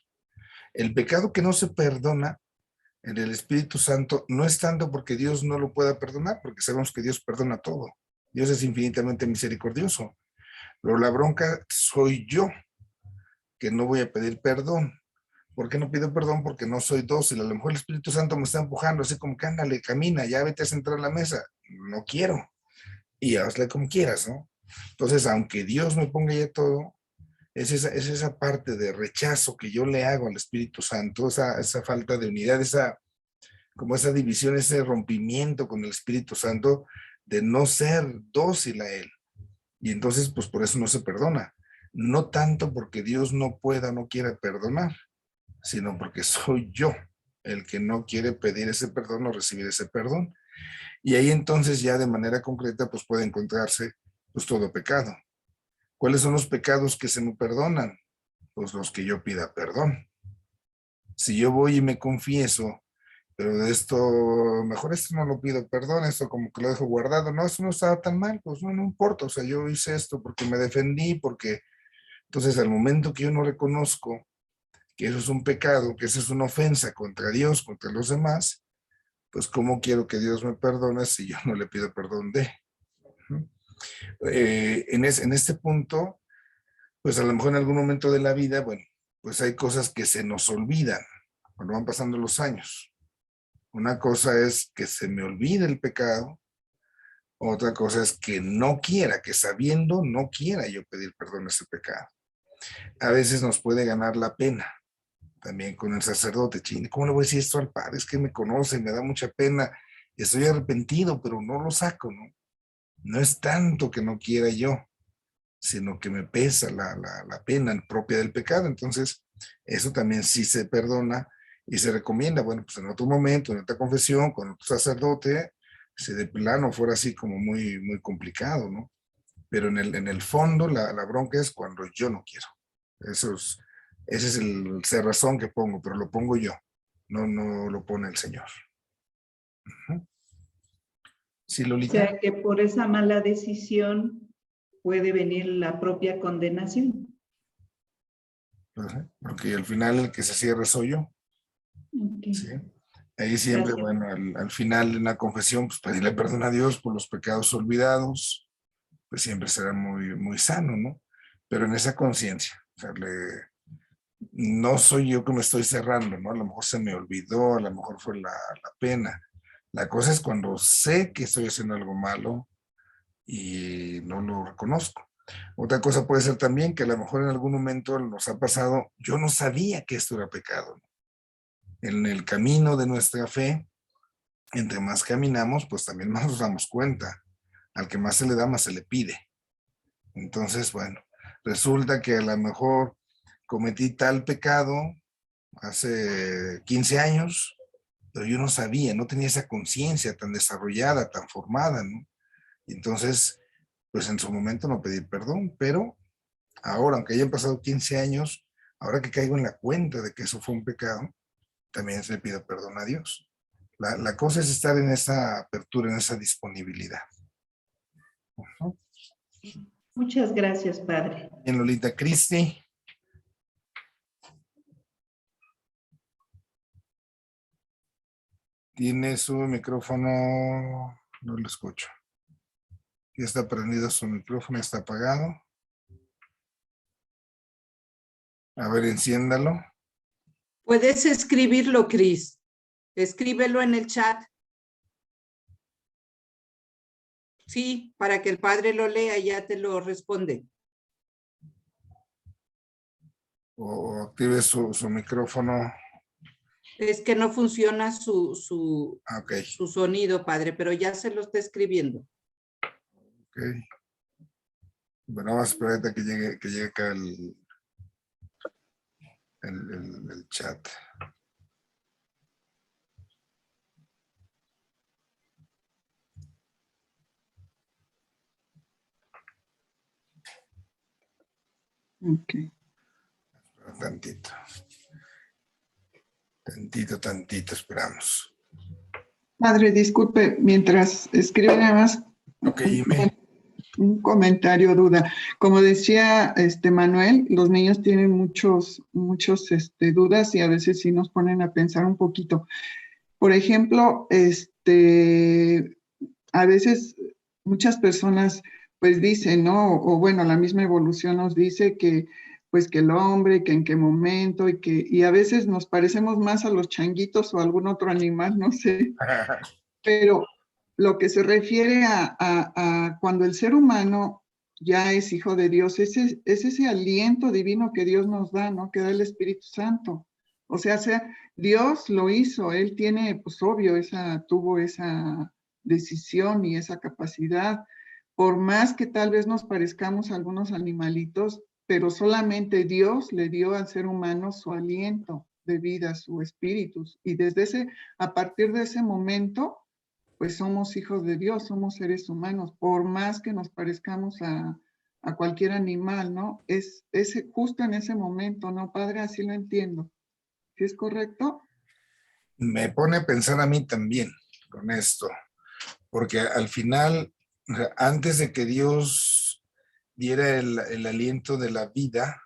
El pecado que no se perdona en el Espíritu Santo no es tanto porque Dios no lo pueda perdonar, porque sabemos que Dios perdona todo. Dios es infinitamente misericordioso. Pero la bronca soy yo, que no voy a pedir perdón. ¿Por qué no pido perdón? Porque no soy dócil. A lo mejor el Espíritu Santo me está empujando, así como que ándale, camina, ya vete a sentar a la mesa. No quiero. Y hazle como quieras, ¿no? Entonces, aunque Dios me ponga ya todo, es esa parte de rechazo que yo le hago al Espíritu Santo, esa falta de unidad, como esa división, ese rompimiento con el Espíritu Santo de no ser dócil a Él. Y entonces, pues por eso no se perdona. No tanto porque Dios no pueda, no quiera perdonar, sino porque soy yo el que no quiere pedir ese perdón o recibir ese perdón. Y ahí entonces ya de manera concreta, pues puede encontrarse pues todo pecado. ¿Cuáles son los pecados que se me perdonan? Pues los que yo pida perdón. Si yo voy y me confieso, pero de esto, mejor esto no lo pido perdón, esto como que lo dejo guardado, no, eso no estaba tan mal, pues no importa, o sea, yo hice esto porque me defendí, porque entonces al momento que yo no reconozco que eso es un pecado, que eso es una ofensa contra Dios, contra los demás, pues ¿cómo quiero que Dios me perdone si yo no le pido perdón de? En este punto, pues a lo mejor en algún momento de la vida, bueno, pues hay cosas que se nos olvidan cuando van pasando los años. Una cosa es que se me olvide el pecado, otra cosa es que no quiera, que sabiendo no quiera yo pedir perdón a ese pecado. A veces nos puede ganar la pena, también con el sacerdote. Ching, ¿cómo le voy a decir esto al padre? Es que me conoce, me da mucha pena, estoy arrepentido, pero no lo saco, ¿no? No es tanto que no quiera yo, sino que me pesa la pena propia del pecado. Entonces, eso también sí se perdona y se recomienda, bueno, pues en otro momento, en otra confesión, con otro sacerdote, si de plano fuera así como muy, muy complicado, ¿no? Pero en el fondo la bronca es cuando yo no quiero. Ese es el cerrazón que pongo, pero lo pongo yo, no lo pone el Señor. ¿Sí, O Lolita? sea que por esa mala decisión puede venir la propia condenación. Porque al final el que se cierra soy yo. Okay. ¿Sí? Ahí siempre, Gracias. bueno, al final en la confesión, pues pedirle perdón a Dios por los pecados olvidados, pues siempre será muy, muy sano, ¿no? Pero en esa conciencia, o sea, no soy yo que me estoy cerrando, ¿no? A lo mejor se me olvidó, a lo mejor fue la pena. La cosa es cuando sé que estoy haciendo algo malo y no lo reconozco. Otra cosa puede ser también que a lo mejor en algún momento nos ha pasado, yo no sabía que esto era pecado. En el camino de nuestra fe, entre más caminamos, pues también más nos damos cuenta. Al que más se le da, más se le pide. Entonces, bueno, resulta que a lo mejor cometí tal pecado hace 15 años, pero yo no sabía, no tenía esa conciencia tan desarrollada, tan formada, ¿no? Y entonces, pues en su momento no pedí perdón, pero ahora, aunque hayan pasado 15 años, ahora que caigo en la cuenta de que eso fue un pecado, también le pido perdón a Dios. La cosa es estar en esa apertura, en esa disponibilidad. Muchas gracias, Padre. Bien, Lolita. Cristi. Tiene su micrófono, no lo escucho. Ya está prendido su micrófono, está apagado. A ver, enciéndalo. Puedes escribirlo, Cris. Escríbelo en el chat. Sí, para que el padre lo lea y ya te lo responde. O active su micrófono. Es que no funciona su sonido, padre, pero ya se lo está escribiendo. Ok. Bueno, vamos a esperar hasta que llegue acá el chat. Ok. Tantito. Tantito, esperamos. Padre, disculpe, mientras escribe nada más Ok, dime. un comentario, duda. Como decía Manuel, los niños tienen muchos dudas y a veces sí nos ponen a pensar un poquito. Por ejemplo, a veces muchas personas pues dicen, ¿no? O bueno, la misma evolución nos dice que pues que el hombre, que en qué momento, y a veces nos parecemos más a los changuitos o a algún otro animal, no sé, pero lo que se refiere a cuando el ser humano ya es hijo de Dios, es ese aliento divino que Dios nos da, ¿no? Que da el Espíritu Santo. O sea, Dios lo hizo, Él tiene, pues obvio, tuvo esa decisión y esa capacidad. Por más que tal vez nos parezcamos a algunos animalitos, pero solamente Dios le dio al ser humano su aliento de vida, su espíritu. Y a partir de ese momento, pues somos hijos de Dios, somos seres humanos, por más que nos parezcamos a cualquier animal, ¿no? Es justo en ese momento, ¿no, padre? Así lo entiendo. ¿Sí es correcto? Me pone a pensar a mí también con esto, porque al final, o sea, antes de que Dios diera el aliento de la vida,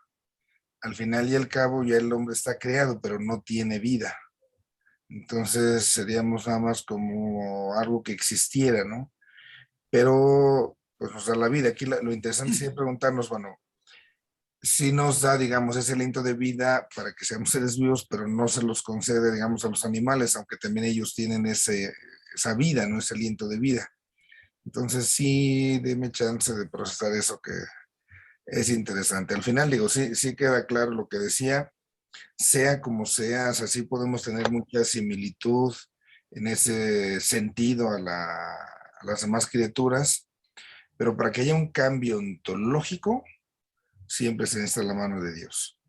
al final y al cabo ya el hombre está creado, pero no tiene vida. Entonces seríamos nada más como algo que existiera, ¿no? Pero, pues nos da la vida. Aquí lo interesante sería preguntarnos, bueno, si nos da, digamos, ese aliento de vida para que seamos seres vivos, pero no se los concede, digamos, a los animales, aunque también ellos tienen esa vida, ¿no? Ese aliento de vida. Entonces sí, deme chance de procesar eso que es interesante. Al final, digo, sí queda claro lo que decía, sea como sea, o sea, sí podemos tener mucha similitud en ese sentido a las demás criaturas, pero para que haya un cambio ontológico, siempre se necesita la mano de Dios.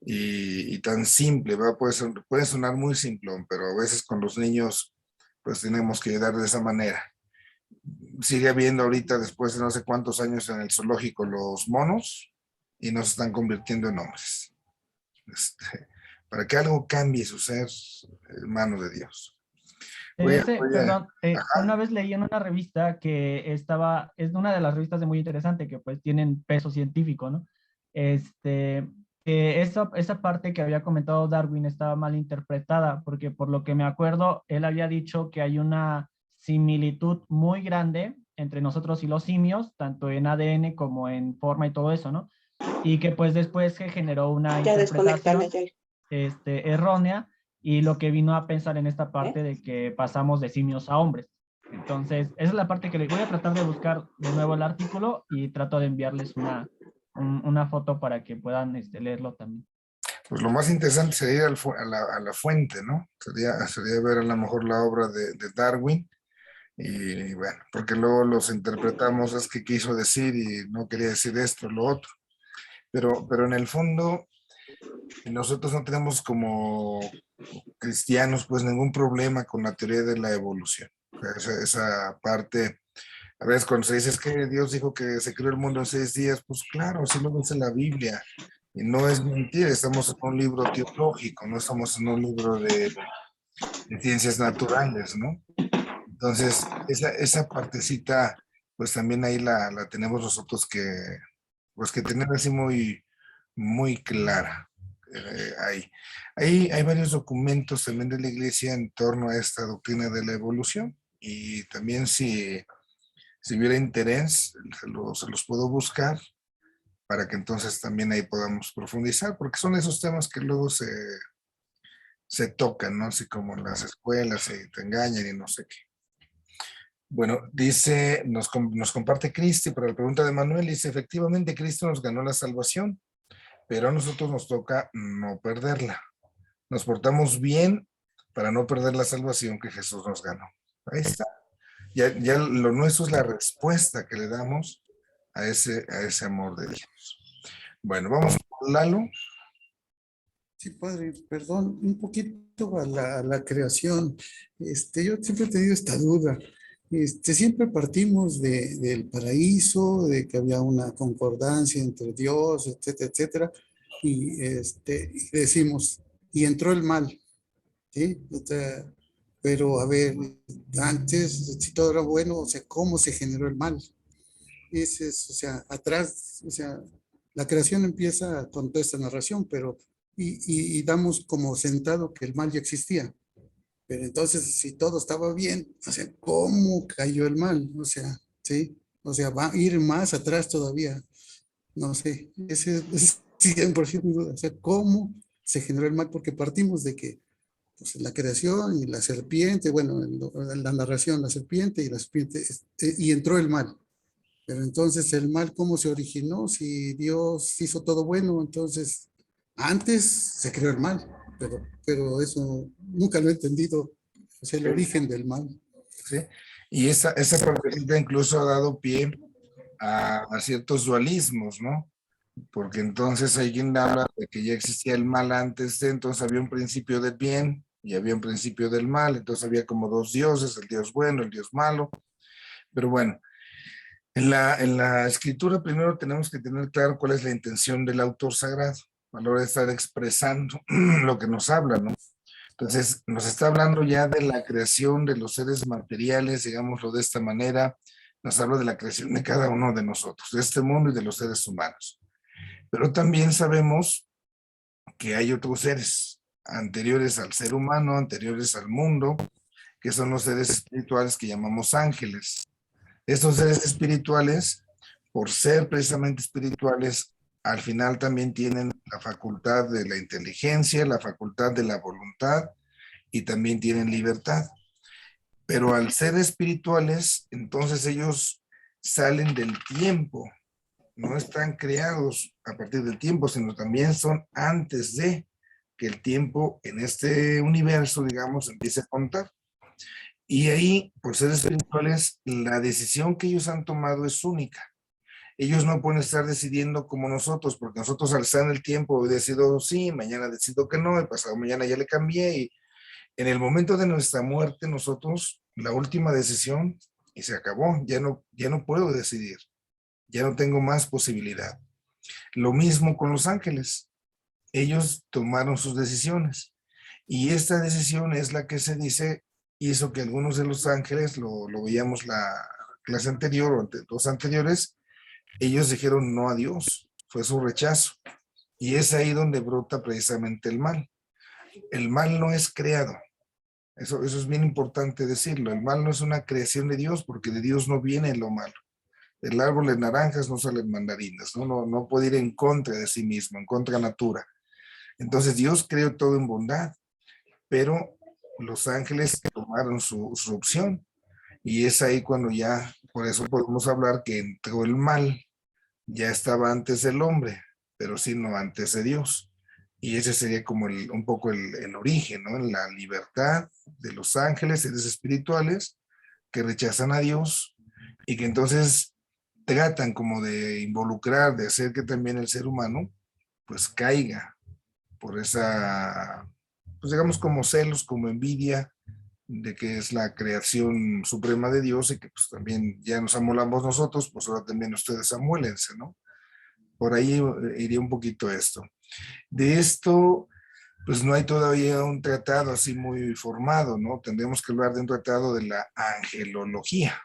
Y tan simple, ¿verdad? Puede sonar muy simplón, pero a veces con los niños, pues tenemos que ayudar de esa manera. Sigue habiendo ahorita, después de no sé cuántos años en el zoológico, los monos y nos están convirtiendo en hombres. Para que algo cambie su ser, mano de Dios. Perdón, una ajá. vez leí en una revista que es una de las revistas de muy interesante que pues tienen peso científico, ¿no? Que esa parte que había comentado Darwin estaba mal interpretada, porque por lo que me acuerdo, él había dicho que hay una similitud muy grande entre nosotros y los simios, tanto en ADN como en forma y todo eso, ¿no? Y que pues después se generó una interpretación errónea, y lo que vino a pensar en esta parte de que pasamos de simios a hombres. Entonces, esa es la parte que les voy a tratar de buscar de nuevo el artículo y trato de enviarles una foto para que puedan leerlo también. Pues lo más interesante sería ir a la fuente, ¿no? Sería ver a lo mejor la obra de Darwin y bueno, porque luego los interpretamos, es que quiso decir y no quería decir esto, lo otro. Pero en el fondo, nosotros no tenemos como cristianos pues ningún problema con la teoría de la evolución. O sea, esa parte, a veces cuando se dice es que Dios dijo que se creó el mundo en 6 días, pues claro, así lo dice la Biblia. Y no es mentira, estamos en un libro teológico, no estamos en un libro de ciencias naturales, ¿no? Entonces, esa partecita, pues también ahí la tenemos nosotros pues que tener así muy, muy clara. Hay varios documentos también de la iglesia en torno a esta doctrina de la evolución y también si hubiera interés, se los puedo buscar para que entonces también ahí podamos profundizar, porque son esos temas que luego se tocan, ¿no? Así como en las escuelas se te engañan y no sé qué. Bueno, dice, nos comparte Cristi, para la pregunta de Manuel, dice, efectivamente Cristo nos ganó la salvación, pero a nosotros nos toca no perderla. Nos portamos bien para no perder la salvación que Jesús nos ganó. Ahí está. Ya lo nuestro es la respuesta que le damos a ese amor de Dios. Bueno, vamos con Lalo. Sí, padre, perdón, un poquito a la creación. Yo siempre he tenido esta duda. Siempre partimos del paraíso, de que había una concordancia entre Dios, etcétera, etcétera, y decimos, y entró el mal, ¿sí? Pero a ver, antes, si todo era bueno, o sea, ¿cómo se generó el mal? O sea, atrás, o sea, la creación empieza con toda esta narración, pero y damos como sentado que el mal ya existía. Pero entonces, si todo estaba bien, o sea, ¿cómo cayó el mal? O sea, ¿sí? O sea, va a ir más atrás todavía. No sé, ese es 100% mi duda. O sea, ¿cómo se generó el mal? Porque partimos de que pues, la creación y la serpiente, bueno, en la narración, la serpiente y la serpiente, y entró el mal. Pero entonces, ¿el mal cómo se originó? Si Dios hizo todo bueno, entonces antes se creó el mal, pero eso nunca lo he entendido, o sea, el origen del mal. ¿Sí? Y esa partecita incluso ha dado pie a ciertos dualismos, ¿no? Porque entonces hay quien habla de que ya existía el mal antes de, entonces había un principio del bien y había un principio del mal, entonces había como dos dioses, el dios bueno, el dios malo, pero bueno, en la escritura primero tenemos que tener claro cuál es la intención del autor sagrado a la hora de estar expresando lo que nos habla, ¿no? Entonces, nos está hablando ya de la creación de los seres materiales, digámoslo de esta manera, nos habla de la creación de cada uno de nosotros, de este mundo y de los seres humanos. Pero también sabemos que hay otros seres anteriores al ser humano, anteriores al mundo, que son los seres espirituales que llamamos ángeles. Estos seres espirituales, por ser precisamente espirituales, al final también tienen la facultad de la inteligencia, la facultad de la voluntad y también tienen libertad. Pero al ser espirituales, entonces ellos salen del tiempo, no están creados a partir del tiempo, sino también son antes de que el tiempo en este universo, digamos, empiece a contar. Y ahí, por ser espirituales, la decisión que ellos han tomado es única. Ellos no pueden estar decidiendo como nosotros, porque nosotros al estar en el tiempo hoy decido sí, mañana decido que no, el pasado mañana ya le cambié y en el momento de nuestra muerte nosotros, la última decisión y se acabó, ya no puedo decidir, ya no tengo más posibilidad. Lo mismo con los ángeles, ellos tomaron sus decisiones y esta decisión es la que se dice hizo que algunos de los ángeles, lo veíamos la clase anterior o dos anteriores, ellos dijeron no a Dios, fue su rechazo. Y es ahí donde brota precisamente el mal. El mal no es creado. Eso es bien importante decirlo. El mal no es una creación de Dios porque de Dios no viene lo malo. El árbol de naranjas no salen mandarinas, no puede ir en contra de sí mismo, en contra de natura. Entonces Dios creó todo en bondad, pero los ángeles tomaron su opción. Y es ahí cuando ya, por eso podemos hablar que entró el mal, ya estaba antes del hombre, pero sí no antes de Dios. Y ese sería como un poco el origen, ¿no? La libertad de los ángeles, seres espirituales, que rechazan a Dios y que entonces tratan como de involucrar, de hacer que también el ser humano pues caiga por esa, pues digamos como celos, como envidia de que es la creación suprema de Dios y que pues también ya nos amolamos nosotros, pues ahora también ustedes amólense, ¿no? Por ahí iría un poquito esto. De esto, pues no hay todavía un tratado así muy formado, ¿no? Tendríamos que hablar de un tratado de la angelología.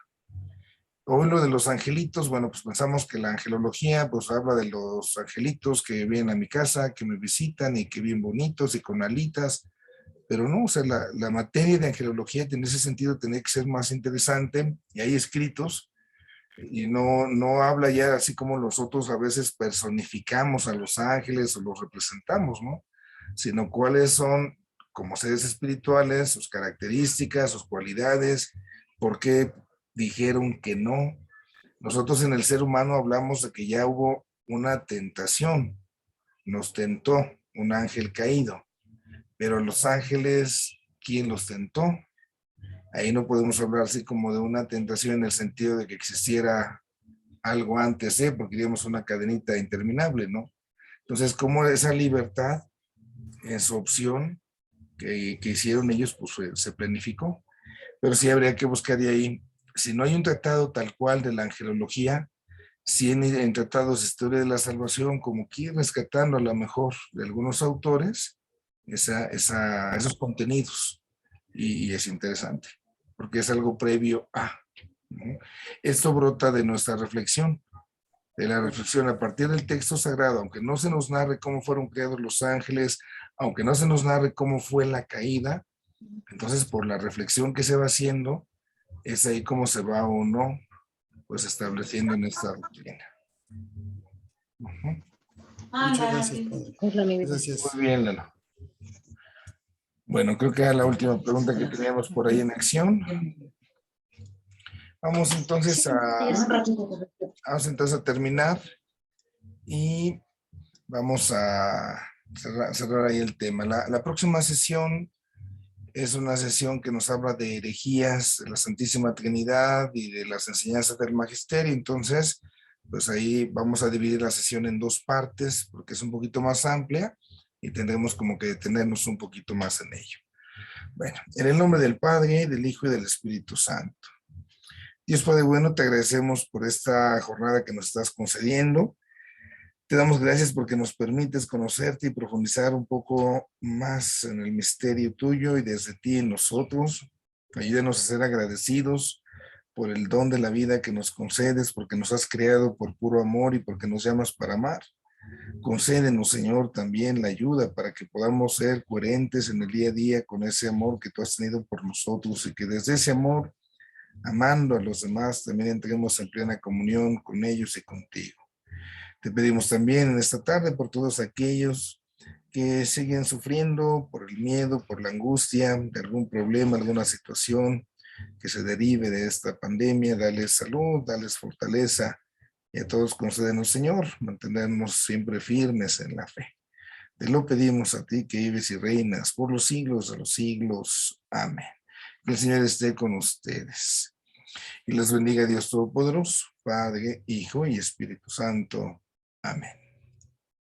Hoy lo de los angelitos, bueno, pues pensamos que la angelología, pues habla de los angelitos que vienen a mi casa, que me visitan y que bien bonitos y con alitas, pero no, o sea, la materia de angelología en ese sentido tendría que ser más interesante y hay escritos y no habla ya así como nosotros a veces personificamos a los ángeles o los representamos, ¿no? Sino cuáles son como seres espirituales, sus características, sus cualidades, por qué dijeron que no. Nosotros en el ser humano hablamos de que ya hubo una tentación, nos tentó un ángel caído, pero los ángeles, ¿quién los tentó? Ahí no podemos hablar así como de una tentación en el sentido de que existiera algo antes, porque diríamos una cadenita interminable, ¿no? Entonces, como esa libertad en su opción que hicieron ellos, pues se planificó. Pero sí habría que buscar de ahí, si no hay un tratado tal cual de la angelología, sí en tratados de historia de la salvación, como que ir rescatando a lo mejor de algunos autores esos contenidos. Y es interesante, porque es algo previo a, ¿no? Esto brota de nuestra reflexión, de la reflexión a partir del texto sagrado, aunque no se nos narre cómo fueron creados los ángeles, aunque no se nos narre cómo fue la caída, Entonces, por la reflexión que se va haciendo, es ahí como se va o no, pues estableciendo en esta rutina. Muchas gracias, padre. Gracias. Muy bien, Lalo. Bueno, creo que era la última pregunta que teníamos por ahí en acción. Vamos entonces a terminar y vamos a cerrar ahí el tema. La próxima sesión es una sesión que nos habla de herejías, de la Santísima Trinidad y de las enseñanzas del Magisterio. Entonces, pues ahí vamos a dividir la sesión en dos partes porque es un poquito más amplia y tendremos como que detenernos un poquito más en ello. Bueno, en el nombre del Padre, del Hijo y del Espíritu Santo. Dios Padre bueno, te agradecemos por esta jornada que nos estás concediendo. Te damos gracias porque nos permites conocerte y profundizar un poco más en el misterio tuyo y desde ti en nosotros. Ayúdanos a ser agradecidos por el don de la vida que nos concedes, porque nos has creado por puro amor y porque nos llamas para amar. Concédenos, Señor, también la ayuda para que podamos ser coherentes en el día a día con ese amor que tú has tenido por nosotros y que desde ese amor, amando a los demás, también entremos en plena comunión con ellos y contigo. Te pedimos también en esta tarde por todos aquellos que siguen sufriendo por el miedo, por la angustia de algún problema, alguna situación que se derive de esta pandemia. Dales salud, dales fortaleza y a todos concédenos, Señor, mantenernos siempre firmes en la fe. Te lo pedimos a ti que vives y reinas por los siglos de los siglos. Amén. Que el Señor esté con ustedes y les bendiga Dios Todopoderoso, Padre, Hijo y Espíritu Santo. Amén.